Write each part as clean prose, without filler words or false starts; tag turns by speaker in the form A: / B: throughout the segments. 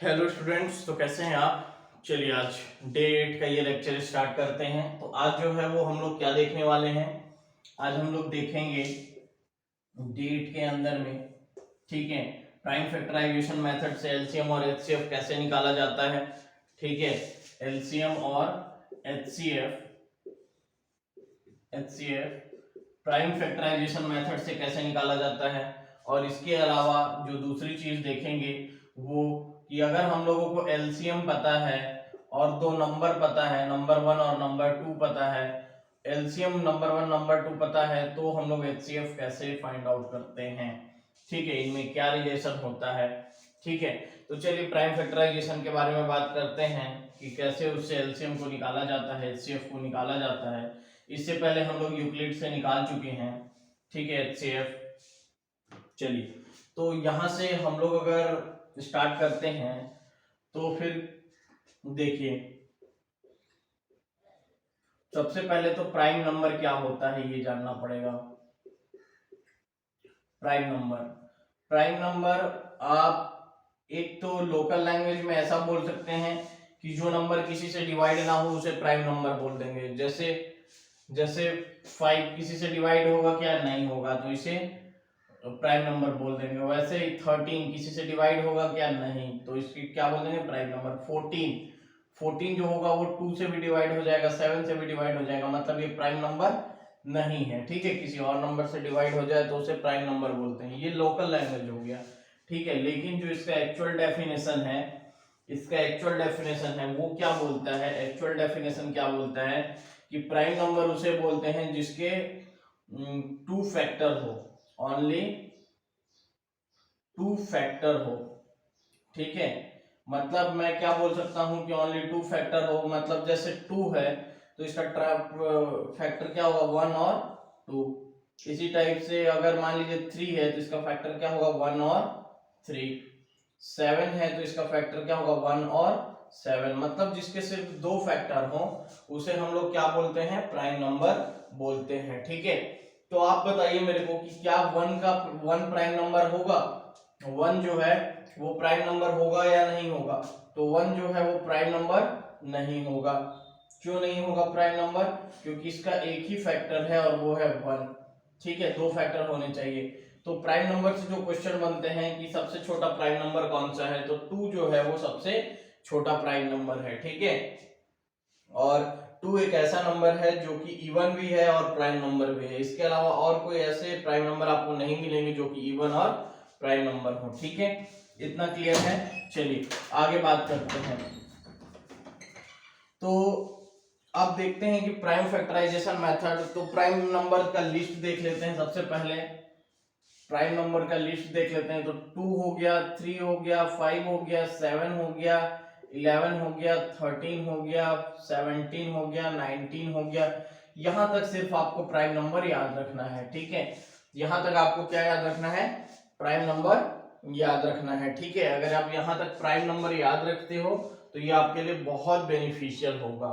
A: Hello students, तो कैसे हैं आप। चलिए आज डे 8 का ये लेक्चर स्टार्ट करते हैं। तो आज जो है वो हम लोग क्या देखने वाले हैं। आज हम लोग देखेंगे डे 8 के अंदर में, ठीक है, प्राइम फैक्टराइजेशन मेथड से एलसीएम और एचसीएफ कैसे निकाला जाता है। ठीक है, एलसीएम और एचसीएफ प्राइम फैक्टराइजेशन मेथड से कैसे निकाला जाता है। और इसके अलावा जो दूसरी चीज देखेंगे वो कि अगर हम लोगों को एलसीएम पता है और दो नंबर पता है, नंबर 1 और नंबर 2 पता है, एलसीएम नंबर 1 नंबर 2 पता है, तो हम लोग एचसीएफ कैसे फाइंड आउट करते हैं। ठीक है, इनमें क्या रिलेशन होता है। ठीक है, तो चलिए प्राइम फैक्टराइजेशन के बारे में बात करते हैं कि कैसे उससे एलसीएम को निकाला जाता है, एचसीएफ को निकाला जाता है। इससे पहले हम लोग यूक्लिड से निकाल चुके हैं। ठीक है, एचसीएफ। चलिए, तो यहां से हम लोग अगर स्टार्ट करते हैं तो फिर देखिए, सबसे पहले तो प्राइम नंबर क्या होता है ये जानना पड़ेगा। प्राइम नंबर आप एक तो लोकल लैंग्वेज में ऐसा बोल सकते हैं कि जो नंबर किसी से डिवाइड ना हो उसे प्राइम नंबर बोल देंगे। जैसे जैसे 5 किसी से डिवाइड होगा क्या, नहीं होगा, तो इसे प्राइम नंबर बोल देंगे। वैसे ही 13 किसी से डिवाइड होगा क्या, नहीं, तो इसकी क्या बोल देंगे, प्राइम नंबर। 14 जो होगा वो 2 से भी डिवाइड हो जाएगा, 7 से भी डिवाइड हो जाएगा, मतलब ये प्राइम नंबर नहीं है। ठीक है, किसी और नंबर से डिवाइड हो जाए तो उसे प्राइम नंबर बोलते हैं। ये लोकल लैंग्वेज हो गया। ठीक है, लेकिन जो इसका एक्चुअल डेफिनेशन है वो क्या बोलता है, एक्चुअल डेफिनेशन क्या बोलता है कि प्राइम नंबर उसे बोलते हैं जिसके 2 फैक्टर हो, ओनली 2 फैक्टर हो। ठीक है, मतलब मैं क्या बोल सकता हूं कि ओनली 2 फैक्टर हो, मतलब जैसे 2 है तो इसका फैक्टर क्या होगा, 1 और 2। इसी टाइप से अगर मान लीजिए 3 है तो इसका फैक्टर क्या होगा, 1 और 3। 7 है तो इसका फैक्टर क्या होगा, 1 और 7। मतलब जिसके सिर्फ 2 फैक्टर हो उसे हम लोग क्या बोलते हैं, प्राइम नंबर बोलते हैं। ठीक है, तो आप बताइए मेरे को कि क्या 1 प्राइम नंबर होगा। 1 जो है वो प्राइम नंबर होगा या नहीं होगा। तो 1 जो है वो प्राइम नंबर नहीं होगा। क्यों नहीं होगा प्राइम नंबर, क्योंकि इसका एक ही फैक्टर है और वो है 1। ठीक है, 2 फैक्टर होने चाहिए। तो प्राइम नंबर से जो क्वेश्चन बनते हैं कि सबसे छोटा प्राइम नंबर कौन सा है, तो 2 जो है वो सबसे छोटा प्राइम नंबर है। ठीक है, और 2 एक ऐसा नंबर है जो कि इवन भी है और प्राइम नंबर भी है। इसके अलावा और कोई ऐसे प्राइम नंबर आपको नहीं मिलेंगे जो कि इवन और प्राइम नंबर हो। ठीक है, इतना क्लियर है। चलिए आगे बात करते हैं। तो अब देखते हैं कि प्राइम फैक्टराइजेशन मेथड, तो प्राइम नंबर का लिस्ट देख लेते हैं। सबसे पहले प्राइम नंबर का लिस्ट देख लेते हैं। तो 2 हो गया, 3 हो गया, 5 हो गया, 7 हो गया, 11 हो गया, 13 हो गया, 17 हो गया, 19 हो गया। यहां तक सिर्फ आपको प्राइम नंबर याद रखना है। ठीक है, यहां तक आपको क्या याद रखना है, प्राइम नंबर याद रखना है। ठीक है, अगर आप यहां तक प्राइम नंबर याद रखते हो तो ये आपके लिए बहुत बेनिफिशियल होगा।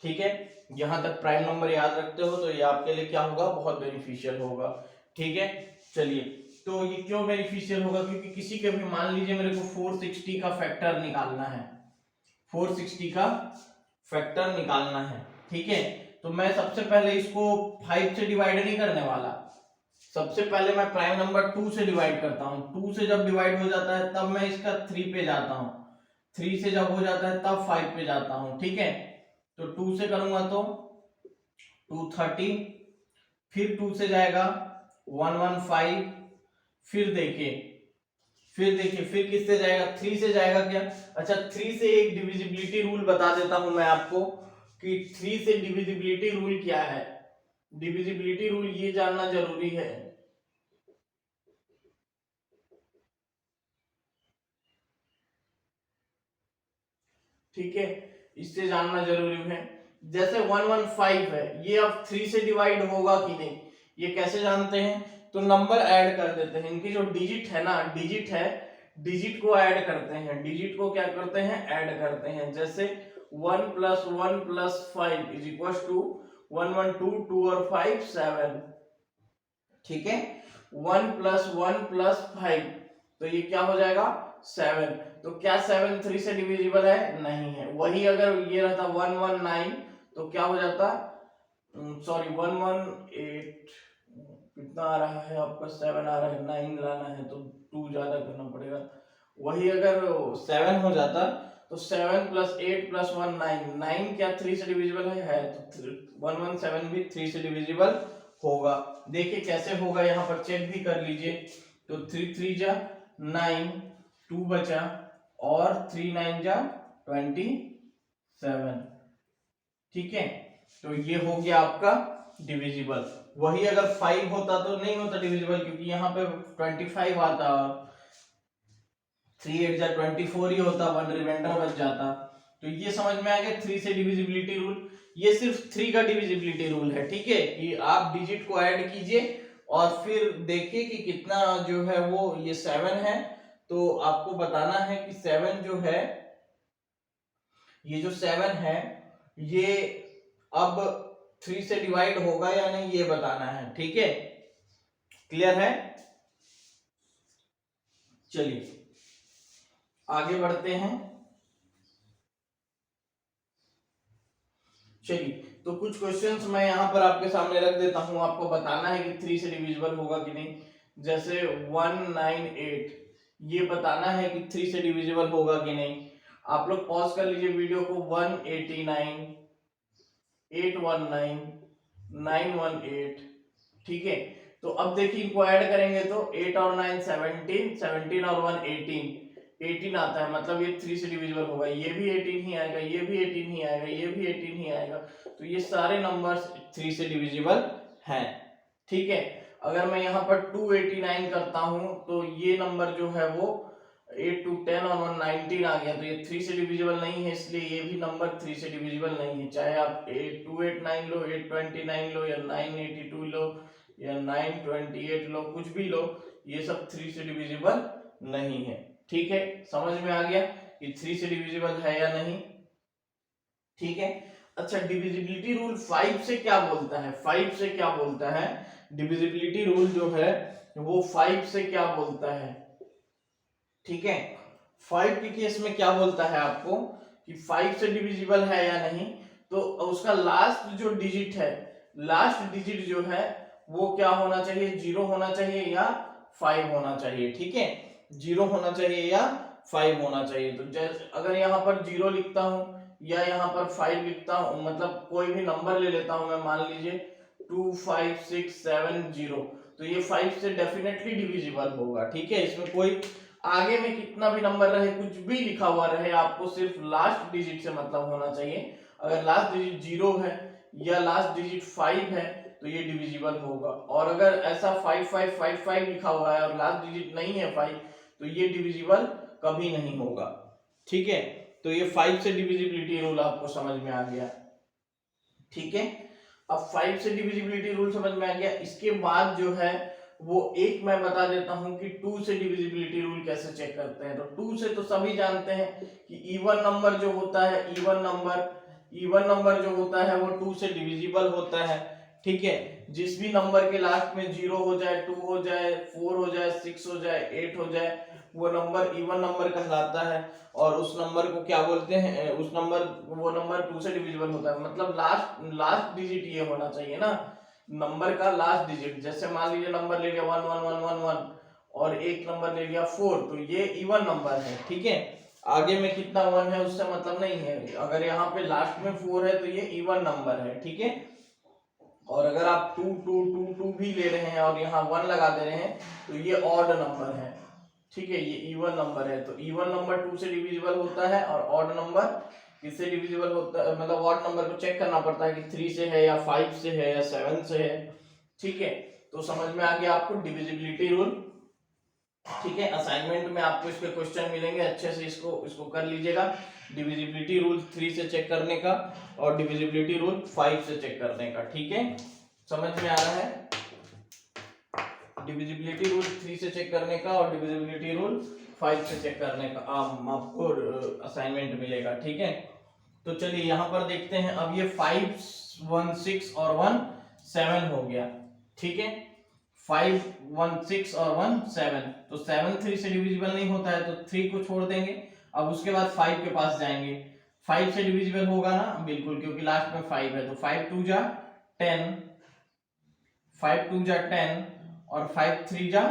A: ठीक है, यहां तक प्राइम नंबर याद रखते हो तो ये आपके लिए क्या होगा, बहुत बेनिफिशियल होगा। ठीक है, चलिए, तो ये क्यों बेनिफिशियल होगा, क्योंकि किसी के भी मान लीजिए मेरे को 460 का फैक्टर निकालना है, 460 का फैक्टर निकालना है। ठीक है, तो मैं सबसे पहले इसको 5 से डिवाइड नहीं करने वाला। सबसे पहले मैं प्राइम नंबर 2 से डिवाइड करता हूं। 2 से जब डिवाइड हो जाता है तब मैं इसका 3 पे जाता हूं। 3 से जब हो जाता है तब 5 पे जाता हूं। ठीक है, तो 2 से करूंगा तो 230, फिर 2 से जाएगा 115, फिर किससे जाएगा, 3 से जाएगा क्या। अच्छा, 3 से एक डिविजिबिलिटी रूल बता देता हूं मैं आपको कि 3 से डिविजिबिलिटी रूल क्या है। डिविजिबिलिटी रूल ये जानना जरूरी है। ठीक है, इससे जानना जरूरी है। जैसे 115 है, ये अब 3 से डिवाइड होगा कि नहीं, ये कैसे जानते हैं, तो नंबर ऐड कर देते हैं। इनकी जो डिजिट है ना, डिजिट को ऐड करते हैं। डिजिट को क्या करते हैं, ऐड करते हैं। जैसे 1 + 1 + 5 = 1 1 2 2 और 5 7। ठीक है, 1 + 1 + 5, तो ये क्या हो जाएगा, 7, तो क्या 7 3 से डिविजिबल है? नहीं है। वही अगर ये रहता 119 तो क्या हो जाता, सॉरी 118, कितना आ रहा है आपका? 7 आ रहा है, 9 लाना है तो 2 ज्यादा करना पड़ेगा। वही अगर 7 हो जाता तो 7 + 8 + 1 9, 9 क्या 3 से डिविजिबल है? तो 117 भी 3 से डिविजिबल होगा। देखिए कैसे होगा, यहाँ पर चेक भी कर लीजिए। तो 3 3 जा 9, 2 बचा और 3 9 जा 27। ठीक है, तो ये हो गया आपका डिविजिबल। वही अगर 5 होता तो नहीं होता डिविजिबल, क्योंकि यहाँ पे 25 आता, 3 8 जा 24 ही होता, 1 रिमाइंडर बच जाता। तो ये समझ में आ गया 3 से डिविजिबिलिटी रूल। ये सिर्फ 3 का डिविजिबिलिटी रूल है, ठीक है, कि आप डिजिट को ऐड कीजिए और फिर देखिए कि कितना जो है वो ये 7 है, तो आपको बताना है कि 7 जो है, ये जो 7 है ये अब 3 से डिवाइड होगा या नहीं ये बताना है। ठीक है, क्लियर है? चलिए आगे बढ़ते हैं। चलिए तो कुछ क्वेश्चंस मैं यहाँ पर आपके सामने रख देता हूँ, आपको बताना है कि 3 से डिविजिबल होगा कि नहीं। जैसे 198, ये बताना है कि 3 से डिविजिबल होगा कि नहीं। आप लोग पॉज कर लीजिए वीडियो को। 189, 819, 918, ठीक है। तो अब देखिए इनको ऐड करेंगे तो 8 और 9 17, 17 और 1 18, 18 आता है, मतलब ये 3 से डिविजिबल होगा। ये भी 18 ही आएगा, ये भी 18 ही आएगा, ये भी 18 ही आएगा। तो ये सारे नंबर्स 3 से डिविजिबल हैं। ठीक है, अगर मैं यहाँ पर 289 करता हूं तो ये नंबर जो है वो 8 2 10 और 1 19 आ गया, तो ये 3 से डिविजिबल नहीं है, इसलिए ये भी नंबर 3 से डिविजिबल नहीं है। चाहे आप 289 लो, 829 लो या 982 लो या 928 लो, कुछ भी लो, ये सब 3 से डिविजिबल नहीं है। ठीक है, समझ में आ गया कि 3 से डिविजिबल है या नहीं। ठीक है, अच्छा डिविजिबिलिटी रूल 5 से क्या बोलता है? 5 से क्या बोलता है? डिविजिबिलिटी रूल जो है वो 5 से क्या बोलता है? ठीक है, 5 के केस में क्या बोलता है आपको कि 5 से डिविजिबल है या नहीं। तो उसका लास्ट जो डिजिट है, लास्ट डिजिट जो है वो क्या होना चाहिए? 0 होना चाहिए या 5 होना चाहिए। ठीक है, 0 होना चाहिए या 5 होना चाहिए। तो जैसे अगर यहाँ पर 0 लिखता हूं या यहाँ पर 5 लिखता हूं, मतलब कोई भी नंबर ले लेता हूं मैं, मान लीजिए 2 5 6 7 0, तो ये 5 से डेफिनेटली डिविजिबल होगा। ठीक है, इसमें कोई आगे में कितना भी नंबर रहे, कुछ भी लिखा हुआ रहे, आपको सिर्फ लास्ट डिजिट से मतलब होना चाहिए। अगर लास्ट डिजिट 0 है या लास्ट डिजिट 5 है तो ये डिविजिबल होगा। और अगर ऐसा 5555 लिखा हुआ है और लास्ट डिजिट नहीं है 5, तो ये डिविजिबल कभी नहीं होगा। ठीक है, तो ये 5 से डिविजिबिलिटी रूल आपको समझ में आ गया। ठीक है, अब 5 से डिविजिबिलिटी रूल समझ में आ गया। इसके बाद जो है वो एक मैं बता देता हूं कि 2 से डिविजिबिलिटी रूल कैसे चेक करते हैं। तो 2 से तो सभी जानते हैं कि इवन नंबर जो होता है, इवन नंबर जो होता है वो 2 से डिविजिबल होता है। ठीक है, जिस भी नंबर के लास्ट में 0 हो जाए, 2 हो जाए, 4 हो जाए, 6 हो जाए, 8 हो जाए, वो नंबर इवन नंबर कहलाता है। और उस नंबर को क्या बोलते हैं? वो नंबर 2 से डिविजिबल होता है, मतलब लास्ट डिजिट ये होना चाहिए ना, नंबर का लास्ट डिजिट। जैसे मान लीजिए नंबर ले लिया 11111 और एक नंबर ले लिया 4, तो ये इवन नंबर है। ठीक है, आगे में कितना 1 है उससे मतलब नहीं है। अगर यहाँ पे लास्ट में 4 है तो ये इवन नंबर है। ठीक है, और अगर आप 2 2 2 2 भी ले रहे हैं और यहाँ 1 लगा दे रहे हैं तो ये ऑड नंबर है। ठीक है, ये इवन नंबर है। तो इवन नंबर 2 से डिविजिबल होता है और ऑड नंबर किससे डिविजिबल होता है? मतलब ऑड नंबर को चेक करना पड़ता है कि 3 से है या 5 से है या 7 से है। ठीक है, तो समझ में आ गया आपको डिविजिबिलिटी रूल। ठीक है, असाइनमेंट में आपको इसके क्वेश्चन मिलेंगे, अच्छे से इसको कर लीजिएगा। डिविजिबिलिटी रूल 3 से चेक करने का और डिविजिबिलिटी रूल 5 से चेक करने का। ठीक है, समझ में आ रहा है? डिविजिबिलिटी रूल 3 से चेक करने का और डिविजिबिलिटी रूल 5 से चेक करने का आपको असाइनमेंट मिलेगा। ठीक है, तो चलिए यहाँ पर देखते हैं। अब ये 5 1 6 और 1 7 हो गया। ठीक है, 5 1 6 और 1 7, तो 7 3 से डिविजिबल नहीं होता है, तो 3 को छोड़ देंगे। अब उसके बाद 5 के पास जाएंगे, 5 से डिविजिबल होगा ना, बिल्कुल, क्योंकि लास्ट में 5 है, तो 5 2 जा 10, 5 2 जा 10 और 5 3 जा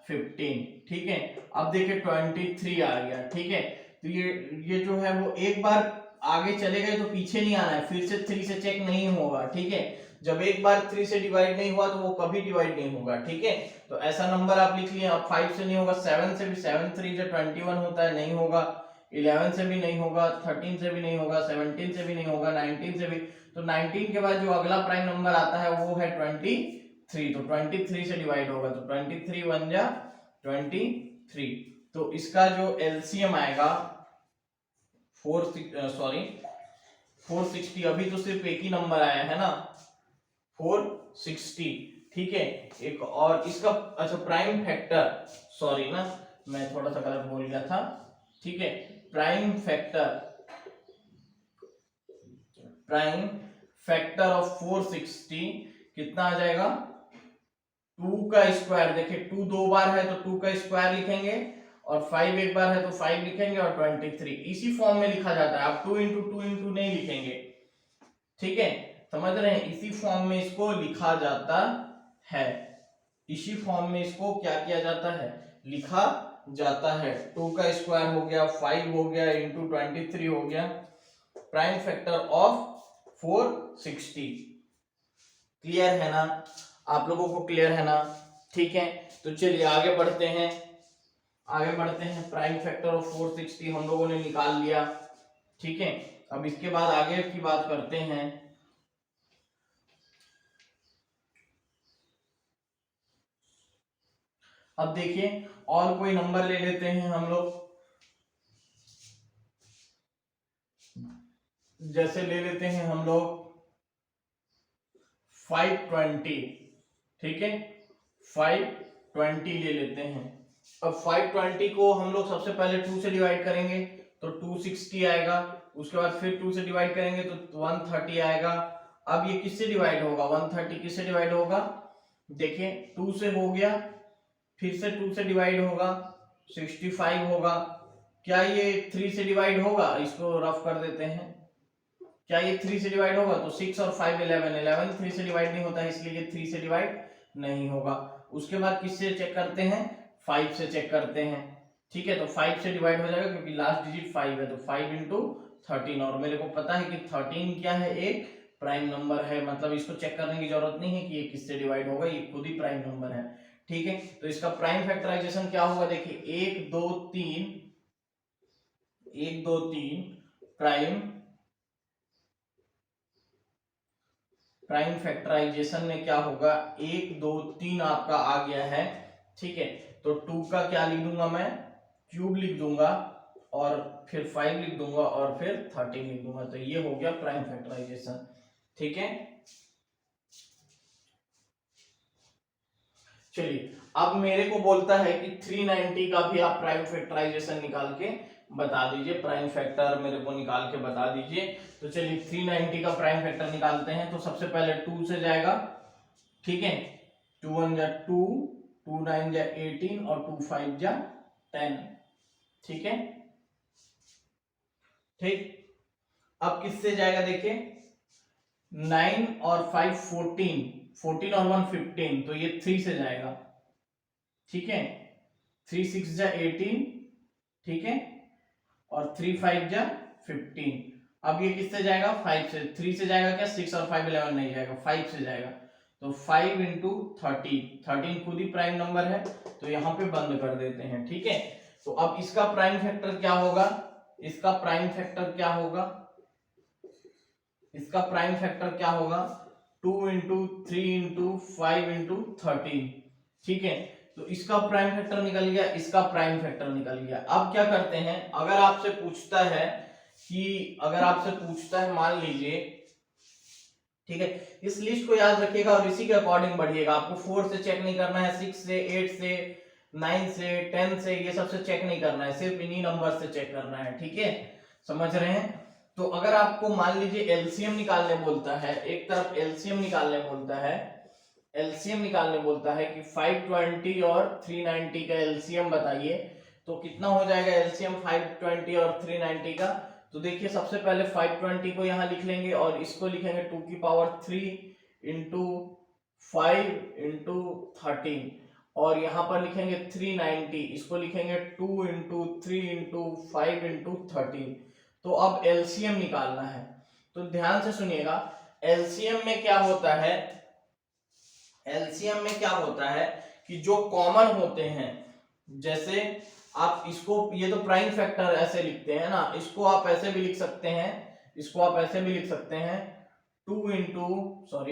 A: 15, ठीक है। अब देखिए 23 आ गया, ठीक है। तो ये जो है वो एक बार आगे चले गए तो पीछे नहीं आना है, फिर से 3 से चेक नहीं होगा, ठीक है। जब एक बार 3 से डिवाइड नहीं हुआ तो वो कभी डिवाइड नहीं होगा, ठीक है। तो ऐसा नंबर आप लिख लिए। अब 5 से नहीं होगा, 7 से भी, 7 3 से 21 होता है, नहीं होगा। 11 से भी नहीं होगा, 13 से भी नहीं होगा, 17 से भी नहीं होगा, 19 से भी। तो 19 के बाद जो अगला प्राइम नंबर आता है वो है 23, तो 23 से डिवाइड होगा, तो 23 1 जा 23। तो इसका जो एलसीएम आएगा 460, अभी तो सिर्फ एक ही नंबर आया है ना, 460, ठीक है। एक और इसका, अच्छा प्राइम फैक्टर, सॉरी ना, मैं थोड़ा सा गलत बोल गया था, ठीक है। प्राइम फैक्टर ऑफ 460 कितना आ जाएगा, 2 का स्क्वायर, देखिए 2 दो बार है तो 2 का स्क्वायर लिखेंगे, और 5 एक बार है तो 5 लिखेंगे, और 23 इसी फॉर्म में लिखा जाता है। आप 2 इंटू 2 इंटू नहीं लिखेंगे, ठीक है, समझ रहे हैं। इसी फॉर्म में इसको लिखा जाता है, इसी फॉर्म में इसको क्या किया जाता है, लिखा जाता है। 2 का स्क्वायर हो गया, 5 हो गया, इंटू 23 हो गया, प्राइम फैक्टर ऑफ 460। क्लियर है ना, आप लोगों को क्लियर है ना, ठीक है। तो चलिए आगे बढ़ते हैं, प्राइम फैक्टर ऑफ 460 हम लोगों ने निकाल लिया, ठीक है। अब इसके बाद आगे की बात करते हैं। अब देखिए और कोई नंबर ले लेते हैं हम लोग, जैसे ले लेते हैं हम लोग 520, ठीक है, 520 ले लेते हैं। अब 520 को हम लोग सबसे पहले 2 से डिवाइड करेंगे तो 260 आएगा, उसके बाद फिर 2 से डिवाइड करेंगे तो 130 आएगा। अब ये किससे डिवाइड होगा, 130 किससे डिवाइड होगा, देखिए 2 से हो गया, फिर से 2 से डिवाइड होगा, 65 होगा। क्या ये 3 से डिवाइड होगा, इसको रफ कर देते हैं, क्या ये 3 से डिवाइड होगा, तो 6 और 5 11 3 से डिवाइड नहीं होता है, इसलिए ये 3 से डिवाइड नहीं होगा। उसके बाद किससे चेक करते हैं, 5 से चेक करते हैं, ठीक है। तो 5 से डिवाइड हो जाएगा क्योंकि लास्ट डिजिट 5 है, तो 5 इंटू 13, और मेरे को पता है कि 13 क्या है, एक प्राइम नंबर है, मतलब इसको चेक करने की जरूरत नहीं है कि ये किससे डिवाइड होगा, ये खुद ही प्राइम नंबर है, ठीक है। तो इसका प्राइम फैक्टराइजेशन क्या होगा, देखिए 1 2 3 प्राइम फैक्टराइजेशन में क्या होगा, 1 2 3 आपका आ गया है, ठीक है। तो 2 का क्या लिख दूंगा मैं, क्यूब लिख दूंगा, और फिर 5 लिख दूंगा, और फिर 13 लिख दूंगा, तो ये हो गया प्राइम फैक्टराइजेशन, ठीक है। चलिए अब मेरे को बोलता है कि 390 का भी आप प्राइम फैक्टराइजेशन निकाल के बता दीजिए, प्राइम फैक्टर मेरे को निकाल के बता दीजिए। तो चलिए 390 का प्राइम फैक्टर निकालते हैं। तो सबसे पहले 2 से जाएगा, ठीक है, 2 1 जा 2, 2 9 जा 18 और 2 5 जा 10, ठीक है, ठीक। अब किससे जाएगा, देखिए 9 और 5 14, 14 और 1 15, तो ये 3 से जाएगा, ठीक है, 3 6 जा 18, ठीक है, और 3 5 जा 15। अब ये किससे जाएगा, 5 से, 3 से जाएगा क्या, 6 और 5 11 नहीं जाएगा, 5 से जाएगा, तो 5 इंटू 13 खुद ही प्राइम नंबर है, तो यहाँ पे बंद कर देते हैं, ठीक है। तो अब इसका प्राइम फैक्टर क्या होगा, इसका प्राइम फैक्टर क्या होगा, इसका प्राइम फैक्टर क्या होगा, 2 इंटू 3 इंटू 5 इंटू 13, ठीक है। तो इसका प्राइम फैक्टर निकल गया, इसका प्राइम फैक्टर निकल गया। अब क्या करते हैं, अगर आपसे पूछता है मान लीजिए, ठीक है, इस लिस्ट को याद रखिएगा और इसी के अकॉर्डिंग बढ़िएगा। आपको 4 से चेक नहीं करना है, 6 से, 8 से, 9 से, 10 से, ये सब से चेक नहीं करना है, सिर्फ इन्हीं नंबर से चेक करना है, ठीक है, समझ रहे हैं। तो अगर आपको मान लीजिए एलसीएम निकालने बोलता है, एक तरफ एलसीएम निकालने बोलता है, एलसीएम निकालने बोलता है कि 520 और 390 का एलसीएम बताइए, तो कितना हो जाएगा एलसीएम 520 और 390 का। तो देखिए सबसे पहले 520 को यहाँ लिख लेंगे और इसको लिखेंगे 2 की पावर 3 इंटू 5 इंटू 13, और यहाँ पर लिखेंगे 390, इसको लिखेंगे 2 इंटू 3 इंटू 5 इंटू 13। तो अब एलसीएम निकालना है, तो ध्यान से सुनिएगा। एलसीएम में क्या होता है, एलसीएम में क्या होता है कि जो कॉमन होते हैं, जैसे आप इसको, ये तो प्राइम फैक्टर ऐसे लिखते हैं ना, इसको आप ऐसे भी लिख सकते हैं, इसको आप ऐसे भी लिख सकते हैं 2 इंटू 5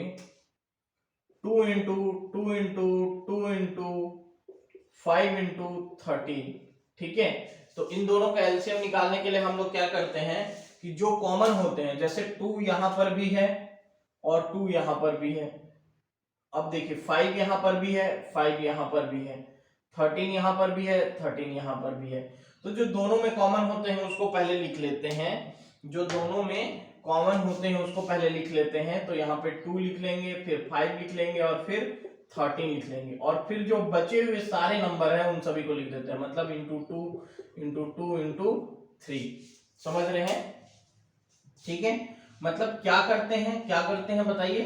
A: इंटू 13, ठीक है। तो इन दोनों का एलसीएम निकालने के लिए हम लोग क्या करते हैं कि जो कॉमन होते हैं, जैसे 2 यहां पर भी है और 2 यहां पर भी है, अब देखिए 5 यहां पर भी है, 5 यहां पर भी है, 13 यहां पर भी है, 13 यहां पर भी है। तो जो दोनों में कॉमन होते हैं उसको पहले लिख लेते हैं, जो दोनों में कॉमन होते हैं उसको पहले लिख लेते हैं। तो यहाँ पे 2 लिख लेंगे, फिर 5 लिख लेंगे और फिर 13 लिख लेंगे, और फिर जो बचे हुए सारे नंबर हैं उन सभी को लिख देते हैं, मतलब इंटू 2 इंटू 2 इंटू 3। समझ रहे हैं, ठीक है। मतलब क्या करते हैं बताइए,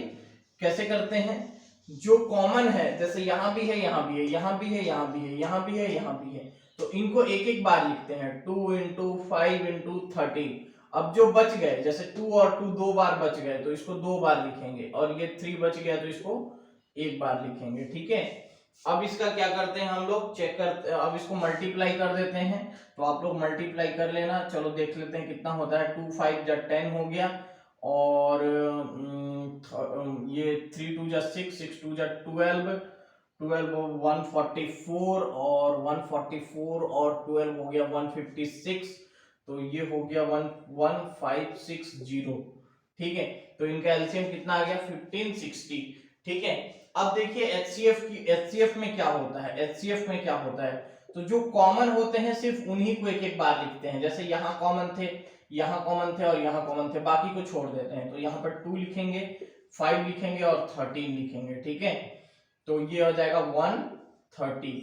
A: कैसे करते हैं। जो कॉमन है, जैसे यहां भी है, यहां भी है, यहां भी है, यहां भी है, यहां भी है, यहां भी है, तो इनको एक एक बार लिखते हैं, 2 इंटू 5 इंटू 13। अब जो बच गए, जैसे 2 और 2 दो बार बच गए तो इसको 2 बार लिखेंगे, और ये 3 बच गया तो इसको एक बार लिखेंगे, ठीक है। अब इसका क्या करते हैं हम लोग, चेक करते, अब इसको मल्टीप्लाई कर देते हैं। तो आप लोग मल्टीप्लाई कर लेना, चलो देख लेते हैं कितना होता है। 2 5 जा 10 हो गया, और ये 3 2 जा 6, 6 2 जा 12, 144, और 144 और 12 हो गया 156, तो ये हो गया 11560, ठीक है। तो इनका एलसीएम कितना आ गया 1560, ठीक है। अब देखिए एचसीएफ में क्या होता है, एचसीएफ में क्या होता है, तो जो कॉमन होते हैं सिर्फ उन्हीं को एक एक बार लिखते हैं। जैसे यहाँ कॉमन थे, यहाँ कॉमन थे और यहाँ कॉमन थे, बाकी को छोड़ देते हैं। तो यहाँ पर 2 लिखेंगे, 5 लिखेंगे और 13 लिखेंगे, ठीक है। तो ये हो जाएगा 130,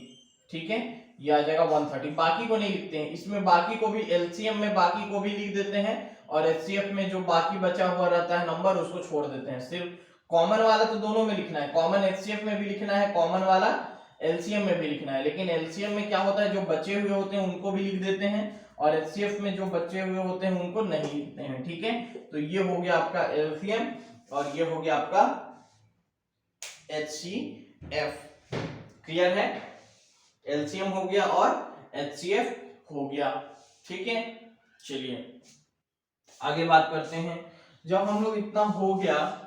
A: ठीक है, ये आ जाएगा 130। बाकी को नहीं लिखते हैं, इसमें बाकी को भी एलसीएम में बाकी को भी लिख देते हैं, और एचसीएफ में जो बाकी बचा हुआ रहता है नंबर उसको छोड़ देते हैं। सिर्फ कॉमन वाला तो दोनों में लिखना है, कॉमन एचसीएफ में भी लिखना है, कॉमन वाला एलसीएम में भी लिखना है। लेकिन एलसीएम में क्या होता है, जो बचे हुए होते हैं उनको भी लिख देते हैं, और एचसीएफ में जो बचे हुए होते हैं उनको नहीं लिखते हैं, ठीक है। तो ये हो गया आपका एलसीएम, और ये हो गया आपका एचसीएफ। क्लियर है, एलसीएम हो गया और एचसीएफ हो गया, ठीक है। चलिए आगे बात करते हैं। जब हम लोग इतना हो गया,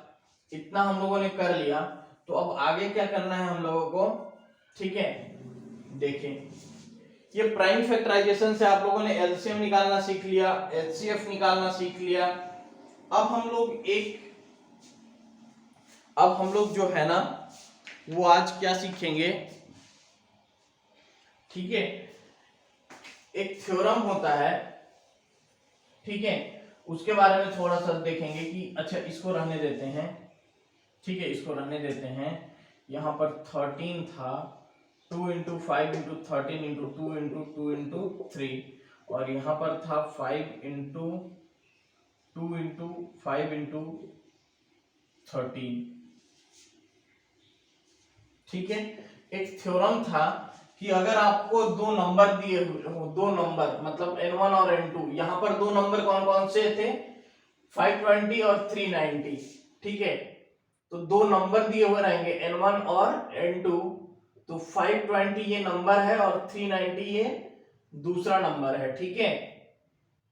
A: इतना हम लोगों ने कर लिया, तो अब आगे क्या करना है हम लोगों को, ठीक है। देखिए ये प्राइम फैक्टराइजेशन से आप लोगों ने एलसीएम निकालना सीख लिया, एचसीएफ निकालना सीख लिया। अब हम लोग जो है ना वो आज क्या सीखेंगे, ठीक है। एक थ्योरम होता है, ठीक है, उसके बारे में थोड़ा सा देखेंगे कि अच्छा इसको रहने देते हैं, ठीक है, इसको रहने देते हैं। यहाँ पर 13 था, 2 into 5 into 13 into 2 into 2 into 3, और यहाँ पर था 5 इंटू 2 इंटू 5 इंटू 13, ठीक है। एक थ्योरम था कि अगर आपको दो नंबर दिए हुए हो, दो नंबर मतलब n1 और n2, यहाँ पर दो नंबर कौन कौन से थे, 520 और 390, ठीक है। तो दो नंबर दिए हुए रहेंगे n1 और n2, तो 520 ये नंबर है और 390 ये दूसरा नंबर है, ठीक है,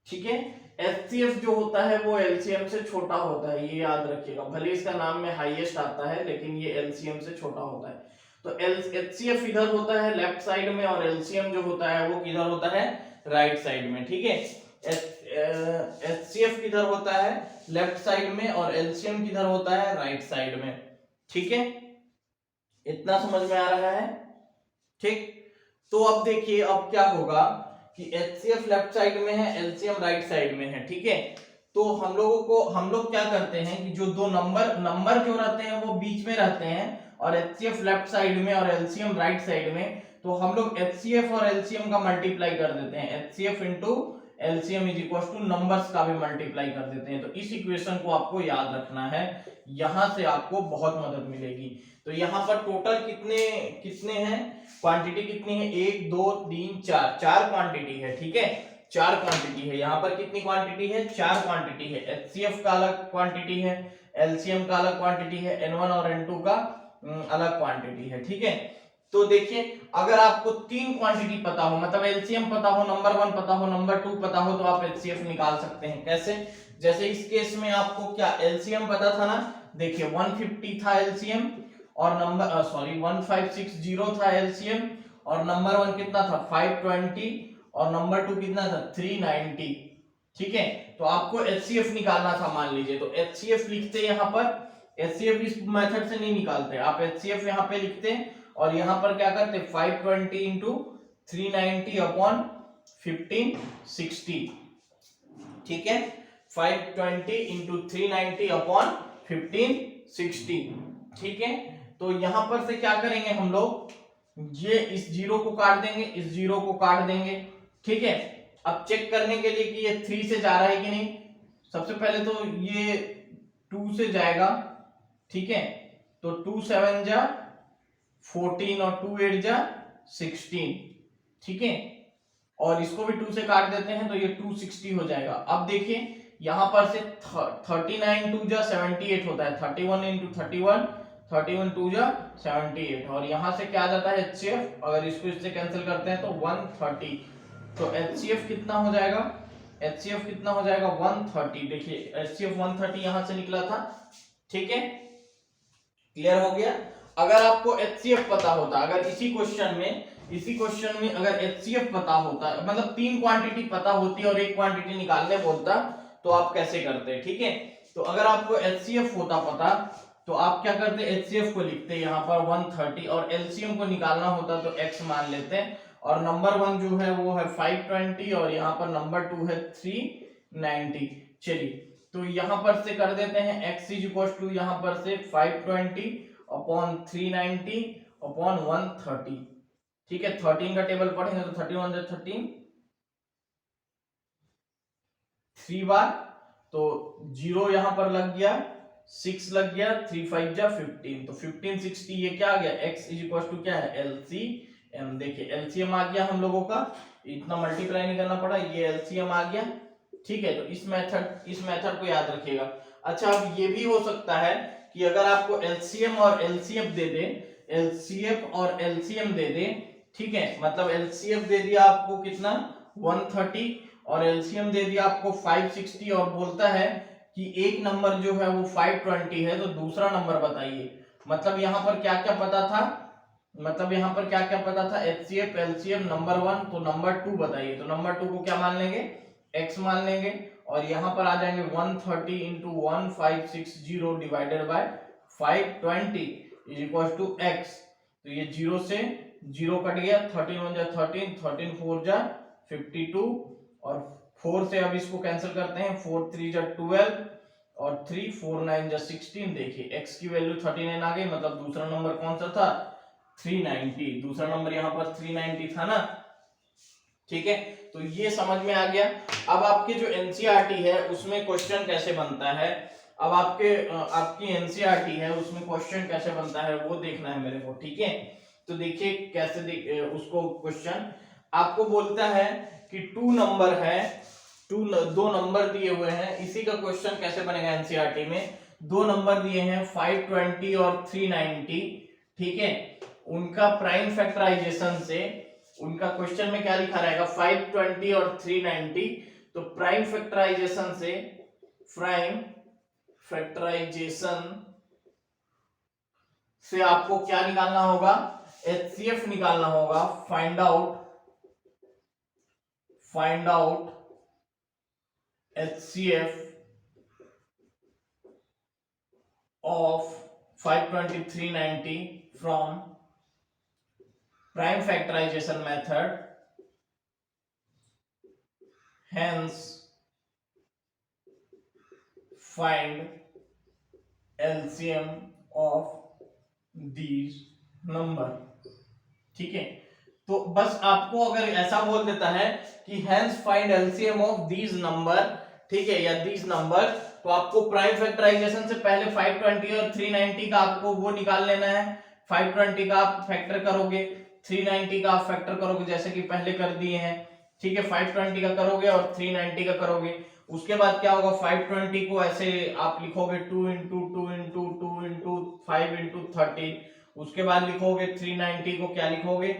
A: ठीक है। एचसीएफ जो होता है वो एलसीएम से छोटा होता है, ये याद रखिएगा। भले इसका नाम में हाईएस्ट आता है लेकिन ये एलसीएम से छोटा होता है। तो एचसीएफ इधर होता है लेफ्ट साइड में, और एलसीएम जो होता है वो किधर होता है, राइट साइड में, ठीक है। एचसीएफ किधर होता है, लेफ्ट साइड में, और एलसीएम किधर होता है, राइट साइड में, ठीक है। इतना समझ में आ रहा है, ठीक। तो अब देखिए अब क्या होगा कि एचसीएफ लेफ्ट साइड में है, एलसीएम राइट साइड में है, ठीक है। तो हम लोग क्या करते हैं कि जो दो नंबर जो रहते हैं वो बीच में रहते हैं, और एचसीएफ लेफ्ट साइड में और एलसीएम राइट साइड में, तो हम लोग एचसीएफ और एलसीएम का मल्टीप्लाई कर देते हैं। HCF into LCM is equal two numbers का भी मल्टीप्लाई कर देते हैं। तो इस इक्वेशन को आपको याद रखना है, यहां से आपको बहुत मदद मिलेगी। तो यहाँ पर टोटल कितने कितने हैं, क्वांटिटी कितनी है, 1 2 3 4, 4 क्वांटिटी है, ठीक है, 4 क्वांटिटी है। यहाँ पर कितनी क्वांटिटी है, 4 क्वांटिटी है। एचसीएफ का अलग क्वांटिटी है, एलसीएम का अलग क्वांटिटी है, N1 और N2 का अलग क्वांटिटी है, ठीक है। तो देखिए, अगर आपको 3 क्वांटिटी पता हो, मतलब एलसीएम पता हो, नंबर 1 पता हो, नंबर 2 पता हो, तो आप एचसीएफ निकाल सकते हैं। कैसे, जैसे इस केस में आपको क्या एलसीएम पता था ना, देखिए 150 था एलसीएम और नंबर 1560 था एलसीएम, और नंबर 1 कितना था 520 और नंबर 2 कितना था 390, ठीक है। तो आपको एचसीएफ निकालना था मान लीजिए, तो एचसीएफ लिखते यहाँ पर, एचसीएफ इस मेथड से नहीं निकालते आप, एचसीएफ यहाँ पे लिखते और यहाँ पर क्या करते 520 इंटू 390 अपॉन 1560, ठीक है, 520 इंटू 390 अपॉन 1560, ठीक है। तो यहां पर से क्या करेंगे हम लोग, ये इस जीरो को काट देंगे, इस जीरो को काट देंगे, ठीक है। अब चेक करने के लिए कि ये 3 से जा रहा है कि नहीं, सबसे पहले तो ये 2 से जाएगा, ठीक है। तो 2 7 जा 14 और 2 8 जा 16, ठीक है। और इसको भी 2 से काट देते हैं तो ये 260 हो जाएगा। अब देखिए यहां पर से 39 2 जा 78 होता है, 31 इंटू 31, 31 2 जा 78, और यहां से क्या आ जाता है एचसीएफ, अगर इसको इससे कैंसिल करते हैं तो 130। तो एचसीएफ कितना हो जाएगा, एचसीएफ कितना हो जाएगा 130। देखिए एचसीएफ 130 यहां से निकला था, ठीक है, क्लियर हो गया। अगर आपको एचसीएफ पता होता, अगर इसी क्वेश्चन में अगर एचसीएफ पता होता, मतलब 3 क्वांटिटी पता होती और 1 क्वांटिटी निकालने बोलता, तो आप कैसे करते, ठीक है। तो अगर आपको एचसीएफ होता पता तो आप क्या करते, एचसीएफ को लिखते यहाँ पर 130, और एलसीएम को निकालना होता तो x मान लेते हैं, और नंबर 1 जो है वो है 520 और यहाँ पर नंबर 2 है 390। चलिए तो यहां पर से कर देते हैं x इज इक्वल टू यहां पर से 520 अपॉन 390 अपॉन 130, ठीक है। 13 का टेबल पढ़ेंगे तो 31 13 3 बार, तो 0 यहां पर लग गया, 6 लग गया, 3 5 जा 15, तो 1560 ये क्या आ गया, x इज इक्वल टू क्या है एलसीएम। देखिए एलसीएम आ गया हम लोगों का, इतना मल्टीप्लाई नहीं करना पड़ा, ये एलसीएम आ गया, ठीक है। तो इस मेथड को याद रखिएगा। अच्छा अब ये भी हो सकता है कि अगर आपको एलसीएम और एलसीएफ दे दे, एलसीएफ और एलसीएम दे दे, ठीक है, मतलब एलसीएफ दे दिया आपको कितना 130 और एलसीएम दे दिया आपको 560, और बोलता है कि एक नंबर जो है वो 520 है, तो दूसरा नंबर बताइए। मतलब यहाँ पर क्या क्या पता था, मतलब यहाँ पर क्या क्या पता था, एचसीएफ एलसीएम नंबर 1, तो नंबर 2 बताइए। तो नंबर 2 को क्या मान लेंगे, x मान लेंगे, और यहां पर आ जाएंगे 130 into 1560 divided by 520 is equal to x। तो ये 0 से 0 कट गया, 13 1 जा 13, 13 4 जा 52, और 4 से अब इसको कैंसिल करते हैं, 4 3 जा 12 और 3 4 9 जा 16। देखिए x की वैल्यू 39 आ गई, मतलब दूसरा नंबर कौन सा था 390, दूसरा नंबर यहाँ पर 390 था ना, ठीक है। तो ये समझ में आ गया। अब आपके जो एनसीईआरटी है उसमें क्वेश्चन कैसे बनता है, अब आपकी एनसीईआरटी है उसमें क्वेश्चन कैसे बनता है वो देखना है मेरे को, ठीक है। तो देखिए कैसे उसको क्वेश्चन आपको बोलता है कि 2 नंबर है, 2 नंबर दिए हुए हैं, इसी का क्वेश्चन कैसे बनेगा एनसीईआरटी में। 2 नंबर दिए हैं 520 और 390, ठीक है, उनका प्राइम फैक्टराइजेशन से, उनका क्वेश्चन में क्या लिखा रहेगा 520 और 390, तो प्राइम फैक्टराइजेशन से आपको क्या निकालना होगा, एचसीएफ निकालना होगा, find out HCF of 520 390 from prime factorization method, hence find LCM of these number। ठीक है, तो बस आपको अगर ऐसा बोल देता है कि hence find LCM of these number, ठीक है, या these number, तो आपको प्राइम फैक्टराइजेशन से पहले 520 और 390 का आपको वो निकाल लेना है। 520 का आप फैक्टर करोगे, 390 का आप फैक्टर करोगे जैसे कि पहले कर दिए हैं। ठीक है, 520 का करोगे और 390 का करोगे। उसके बाद क्या होगा, 520 को ऐसे आप लिखोगे 2 इंटू 2 इंटू 2 इंटू 5 इंटू 13। उसके बाद लिखोगे 390 को क्या लिखोगे,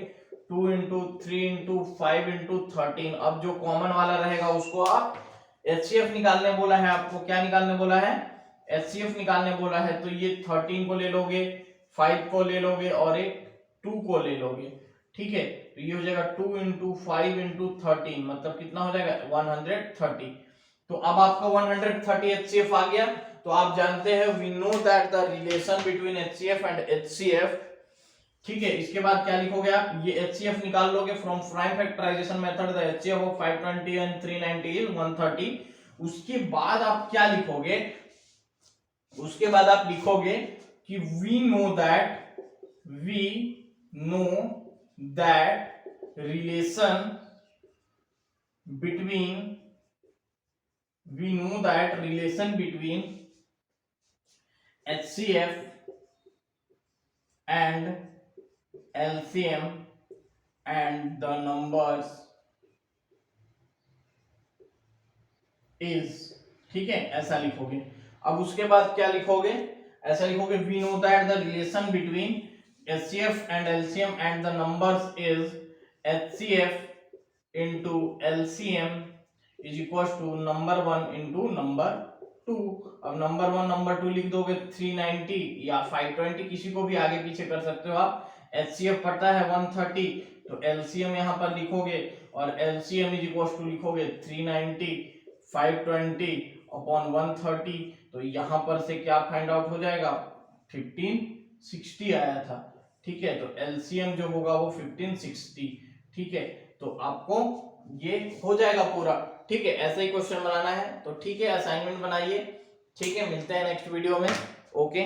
A: 2 इंटू 3 इंटू 5 इंटू 13। अब जो कॉमन वाला रहेगा उसको आप HCF निकालने बोला है, आपको क्या निकालने बोला है, HCF निकालने बोला है। तो ये 13 को ले लोगे, 5 को ले लोगे और एक 2 को ले लोगे। ठीक है, तो ये हो जाएगा 2 इंटू 5 इंटू 13, मतलब कितना हो जाएगा 130। तो अब आपका 130 HCF आ गया। तो आप जानते हैं we know that the relation between HCF and HCF। ठीक है, इसके बाद क्या लिखोगे आप, ये HCF निकाल लोगे from prime factorisation method. The HCF of 520 and 390 is 130। उसके बाद आप क्या लिखोगे, उसके बाद आप लिखोगे कि we know that relation between HCF and LCM and the numbers is, ठीक है, ऐसा लिखोगे। अब उसके बाद क्या लिखोगे, ऐसा लिखोगे we know that the relation between HCF and LCM and the numbers is HCF into LCM is equals to number 1 into number 2। अब नंबर 1 नंबर 2 लिख दोगे, 390 या 520 किसी को भी आगे पीछे कर सकते हो आप। HCF पता है 130, तो LCM यहाँ पर लिखोगे और LCM इज इक्वल टू लिखोगे 390 520 अपॉन 130। तो यहाँ पर से क्या फाइंड आउट हो जाएगा, 1560 आया था। ठीक है, तो LCM जो होगा वो 1560। ठीक है, तो आपको ये हो जाएगा पूरा। ठीक है, ऐसा ही क्वेश्चन बनाना है। तो ठीक है, असाइनमेंट बनाइए। ठीक है, मिलते हैं नेक्स्ट वीडियो में। ओके।